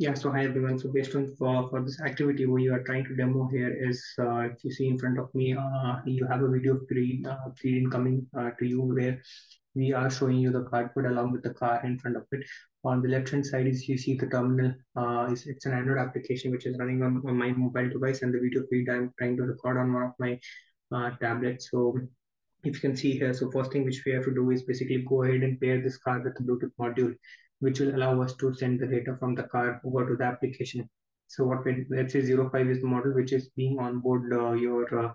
Yeah, so hi everyone. So based on for this activity, what you are trying to demo here is if you see in front of me, you have a video feed incoming to you where we are showing you the cardboard along with the car in front of it. On the left hand side is you see the terminal. It's an Android application which is running on my mobile device, and the video feed I'm trying to record on one of my tablets. So if you can see here, so first thing which we have to do is basically go ahead and pair this car with the Bluetooth module, which will allow us to send the data from the car over to the application. So what we, let's say 05 is the model which is being on board your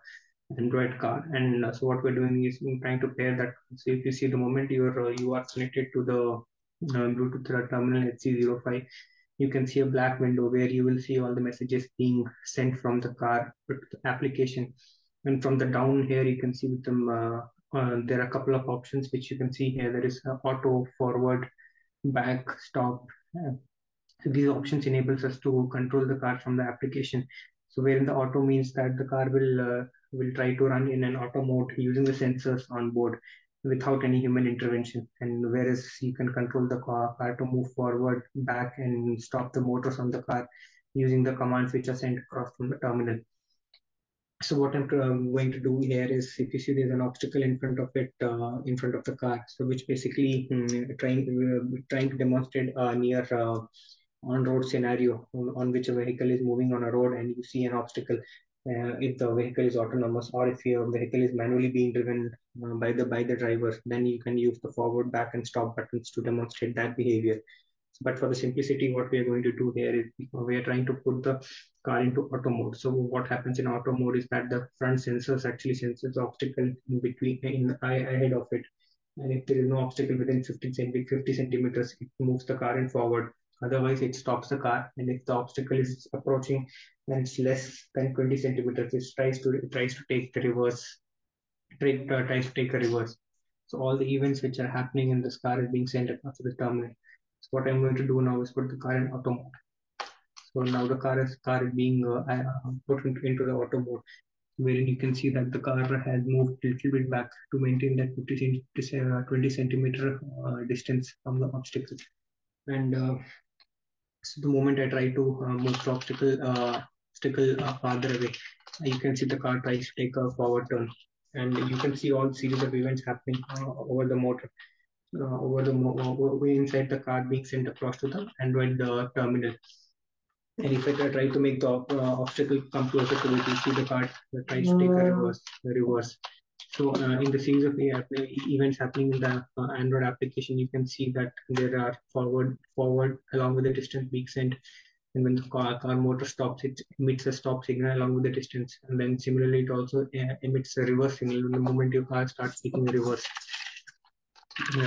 Android car, and so what we're doing is we're trying to pair that. So if you see the moment you are connected to the Bluetooth terminal HC05, you can see a black window where you will see all the messages being sent from the car to the application. And from the down here, you can see with them, there are a couple of options which you can see here. There is auto, forward, back, stop. So these options enables us to control the car from the application. So wherein the auto means that the car will try to run in an auto mode using the sensors on board without any human intervention. And whereas you can control the car to move forward, back, and stop the motors on the car using the commands which are sent across from the terminal. So what I'm going to do here is, if you see there's an obstacle in front of it, in front of the car, so which basically trying to demonstrate a near on-road scenario on which a vehicle is moving on a road and you see an obstacle. If the vehicle is autonomous or if your vehicle is manually being driven by the driver, then you can use the forward, back, and stop buttons to demonstrate that behavior. But for the simplicity, what we are going to do here is we are trying to put the car into auto mode. So what happens in auto mode is that the front sensors actually senses the obstacle in between ahead of it. And if there is no obstacle within 50 centimeters, it moves the car in forward. Otherwise, it stops the car. And if the obstacle is approaching and it's less than 20 centimeters, it tries to take the reverse, tries to take a reverse. So all the events which are happening in this car is being sent across to the terminal. So what I'm going to do now is put the car in auto mode. So now the car is being put into the auto mode, wherein you can see that the car has moved a little bit back to maintain that 20 centimeter distance from the obstacle. And so the moment I try to move the obstacle farther away, you can see the car tries to take a forward turn, and you can see all series of events happening over the motor, way inside the car being sent across to the Android terminal. And if I try to make the obstacle come closer to it, you see the car tries to take a reverse. So in the series of events happening in the Android application, you can see that there are forward along with the distance being sent. And when the car motor stops, it emits a stop signal along with the distance. And then similarly, it also emits a reverse signal when the moment your car starts taking a reverse. So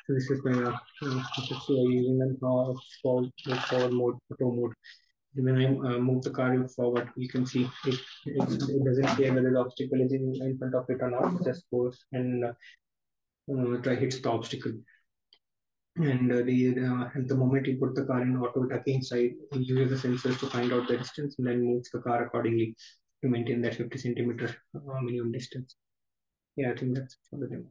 this is using the forward mode, auto mode. When I move the car forward, you can see it doesn't care whether the obstacle is in front of it or not. It just goes and try hits the obstacle. And at the moment you put the car in auto, it again side, it uses the sensors to find out the distance and then moves the car accordingly to maintain that 50 centimeter minimum distance. Yeah, I think that's for the demo.